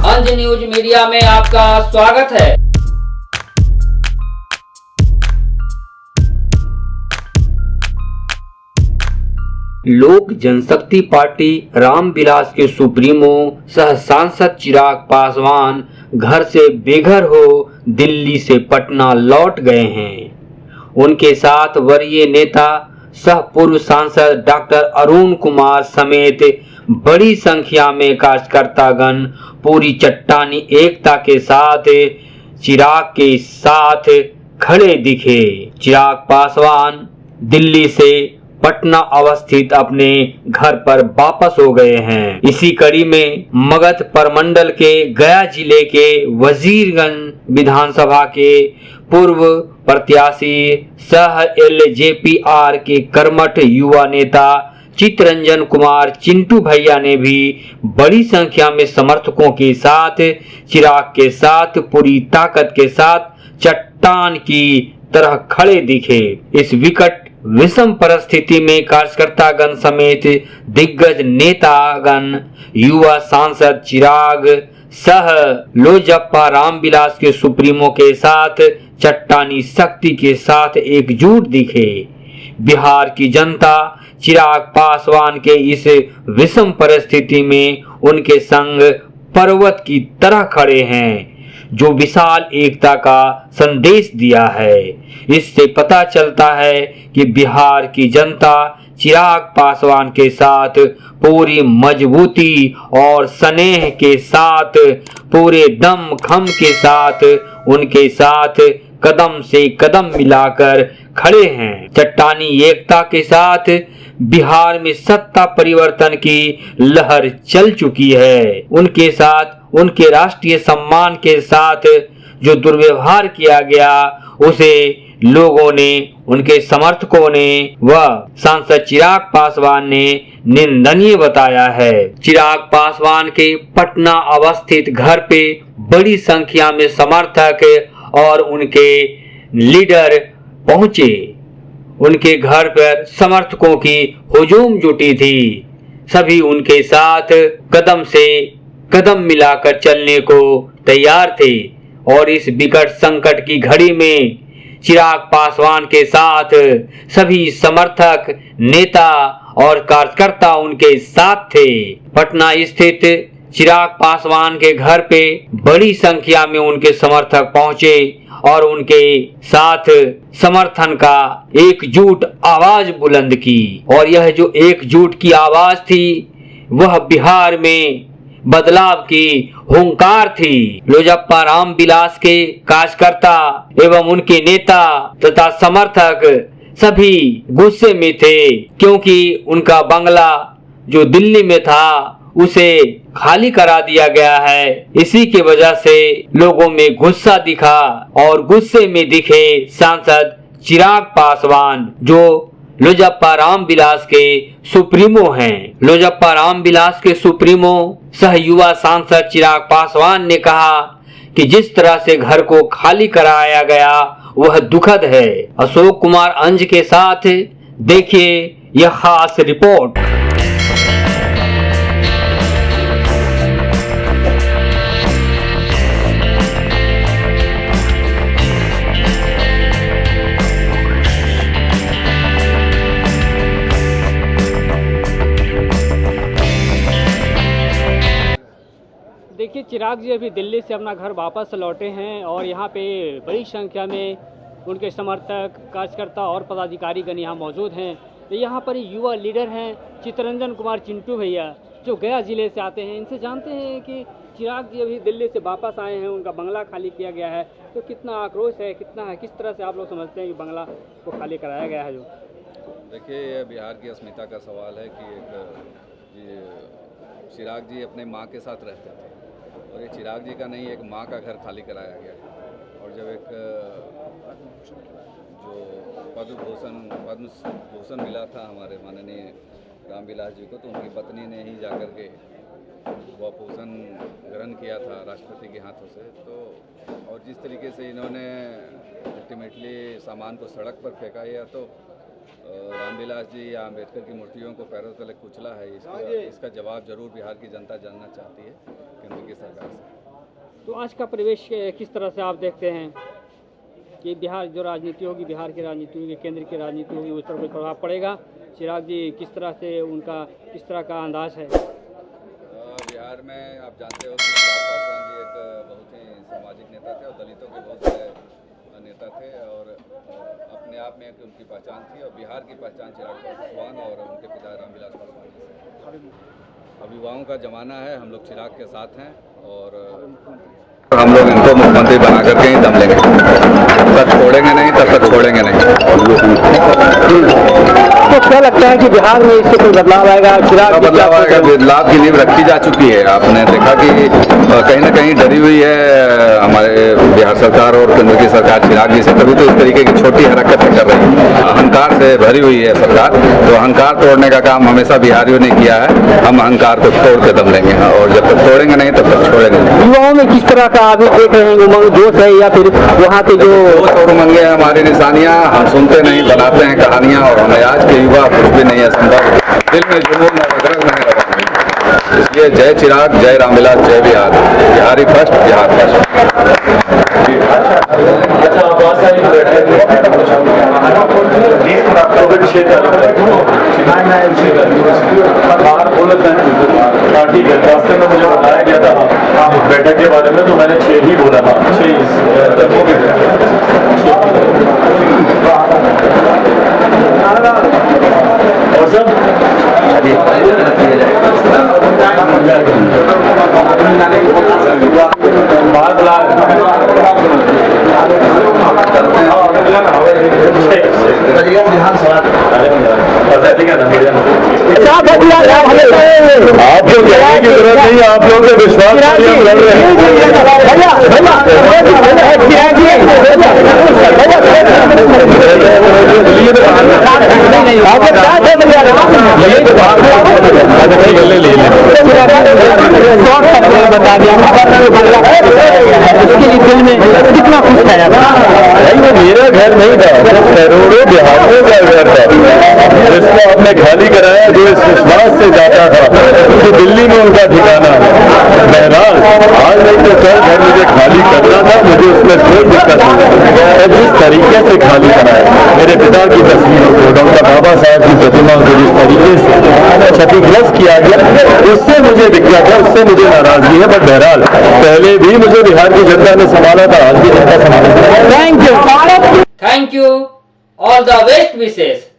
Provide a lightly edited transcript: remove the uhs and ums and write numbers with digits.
अंज news media में आपका स्वागत है। लोक जनशक्ति पार्टी रामविलास के सुप्रीमो सह सांसद चिराग पासवान घर से बेघर हो दिल्ली से पटना लौट गए हैं। उनके साथ वरीय नेता सह पूर्व सांसद डॉक्टर अरुण कुमार समेत बड़ी संख्या में कार्यकर्तागण पूरी चट्टानी एकता के साथ चिराग के साथ खड़े दिखे। चिराग पासवान दिल्ली से पटना अवस्थित अपने घर पर वापस हो गए हैं। इसी कड़ी में मगध प्रमंडल के गया जिले के वजीरगंज विधानसभा के पूर्व प्रत्याशी सह एलजेपीआर के कर्मठ युवा नेता चितरंजन कुमार चिंटू भैया ने भी बड़ी संख्या में समर्थकों के साथ चिराग के साथ पूरी ताकत के साथ चट्टान की तरह खड़े दिखे। इस विकट विषम परिस्थिति में कार्यकर्तागण समेत दिग्गज नेतागण युवा सांसद चिराग सह लोजप्पा रामविलास के सुप्रीमो के साथ चट्टानी शक्ति के साथ एकजुट दिखे। बिहार की जनता चिराग पासवान के इस विषम परिस्थिति में उनके संग पर्वत की तरह खड़े हैं, जो विशाल एकता का संदेश दिया है। इससे पता चलता है कि बिहार की जनता चिराग पासवान के साथ पूरी मजबूती और स्नेह के साथ पूरे दम खम के साथ उनके साथ कदम से कदम मिलाकर खड़े हैं। चट्टानी एकता के साथ बिहार में सत्ता परिवर्तन की लहर चल चुकी है। उनके साथ उनके राष्ट्रीय सम्मान के साथ जो दुर्व्यवहार किया गया उसे लोगों ने, उनके समर्थकों ने व सांसद चिराग पासवान ने निंदनीय बताया है। चिराग पासवान के पटना अवस्थित घर पे बड़ी संख्या में समर्थक और उनके लीडर पहुंचे। उनके घर पर समर्थकों की हुजूम जुटी थी। सभी उनके साथ कदम से कदम मिलाकर चलने को तैयार थे और इस विकट संकट की घड़ी में चिराग पासवान के साथ सभी समर्थक, नेता और कार्यकर्ता उनके साथ थे। पटना स्थित चिराग पासवान के घर पे बड़ी संख्या में उनके समर्थक पहुंचे और उनके साथ समर्थन का एकजुट आवाज बुलंद की। और यह जो एकजुट की आवाज थी वह बिहार में बदलाव की हुंकार थी। लोजप्पा रामविलास के कार्यकर्ता एवं उनके नेता तथा समर्थक सभी गुस्से में थे, क्योंकि उनका बंगला जो दिल्ली में था उसे खाली करा दिया गया है। इसी के वजह से लोगों में गुस्सा दिखा और गुस्से में दिखे सांसद चिराग पासवान, जो लोजप्पा रामविलास के सुप्रीमो हैं। लोजप्पा रामविलास के सुप्रीमो सह युवा सांसद चिराग पासवान ने कहा कि जिस तरह से घर को खाली कराया गया वह दुखद है। अशोक कुमार अंज के साथ देखिए यह खास रिपोर्ट। देखिए, चिराग जी अभी दिल्ली से अपना घर वापस लौटे हैं और यहाँ पे बड़ी संख्या में उनके समर्थक, कार्यकर्ता और पदाधिकारीगण यहाँ मौजूद हैं। तो यहाँ पर युवा लीडर हैं चितरंजन कुमार चिंटू भैया, जो गया जिले से आते हैं। इनसे जानते हैं कि चिराग जी अभी दिल्ली से वापस आए हैं, उनका बंगला खाली किया गया है, तो कितना आक्रोश है, कितना है, किस तरह से आप लोग समझते हैं कि बंगला को खाली कराया गया है? जो देखिए, यह बिहार की अस्मिता का सवाल है कि चिराग जी अपने माँ के साथ रहते थे और ये चिराग जी का नहीं, एक माँ का घर खाली कराया गया। और जब एक जो पद्म भूषण मिला था हमारे माननीय रामविलास जी को, तो उनकी पत्नी ने ही जाकर के वह भूषण ग्रहण किया था राष्ट्रपति के हाथों से। तो और जिस तरीके से इन्होंने अल्टीमेटली सामान को सड़क पर फेंका, या तो रामविलास जी या अम्बेडकर की मूर्तियों को पैरों तले कुचला है, इसका जवाब जरूर बिहार की जनता जानना चाहती है केंद्र की सरकार से। तो आज का परिवेश किस तरह से आप देखते हैं कि बिहार जो राजनीति होगी, बिहार की राजनीति होगी, केंद्र की राजनीति होगी, उस पर कोई प्रभाव पड़ेगा? चिराग जी किस तरह से उनका किस तरह का अंदाज है? बिहार में आप जानते हो कि चिराग पासवान जी एक बहुत ही सामाजिक नेता थे और दलितों के बहुत बड़े नेता थे और अपने आप में एक उनकी पहचान थी और बिहार की पहचान चिराग पासवान और उनके पिता रामविलास पासवान जी से। अब युवाओं का ज़माना है, हम लोग चिराग के साथ हैं और हम लोग इनको मुख्यमंत्री बना करके ही दम लेंगे, तब छोड़ेंगे नहीं, तब तक छोड़ेंगे नहीं। तो क्या लगता है कि बिहार में इससे कोई बदलाव आएगा? चिराग बदलाव आएगा, बदलाव की नींव रखी जा चुकी है। आपने देखा कि कहीं ना कहीं डरी हुई है हमारे बिहार सरकार और केंद्र की सरकार चिराग जी से, तभी तो इस तरीके की छोटी हरकतें कर रही है। अहंकार से भरी हुई है सरकार, तो अहंकार तोड़ने का काम हमेशा बिहारियों ने किया है। हम अहंकार को तोड़ के दम लेंगे और जब तक छोड़ेंगे नहीं तब तक छोड़ेंगे नहीं। युवाओं में किस तरह का अभी देख रहे हैं उमंग जोश है या फिर वहाँ के जो और उमंगे हैं हमारी निशानियाँ, हम सुनते नहीं, बनाते हैं कहानियाँ और हमें आज के युवा कुछ भी नहीं है संभव, दिल में जुनून और अदरक नहीं रहा। इसलिए जय चिराग, जय रामविलास, जय बिहार, बिहारी फर्स्ट, बिहार फर्स्ट। ठीक है, रास्ते में मुझे बताया गया था बैठक के बारे में, तो मैंने 6 ही बोला था। 6 और सब आप जो कहने की जरूरत नहीं है, आप लोगों के विश्वास पर हम लड़ रहे हैं। बता दिया दिल में कितना खुश था भाई, वो मेरा घर नहीं था, करोड़ों बिहारियों का घर था जिसको आपने खाली कराया, जो इस विश्वास से जाता था कि दिल्ली में उनका ठिकाना है। बहरहाल आज नहीं तो कल घर मुझे खाली करना था, मुझे उसमें कोई दिक्कत नहीं है। जिस तरीके से खाली कराया, मेरे पिता की तस्वीरों को, डॉक्टर बाबा साहब की प्रतिमा को जिस तरीके से क्षतिग्रस्त किया गया, उससे मुझे दिक्कत है, उससे मुझे नाराजगी है। बट बहरहाल पहले भी मुझे बिहार की जनता ने संभाला था, आज भी जनता संभाला। Thank you, thank you, all the best wishes.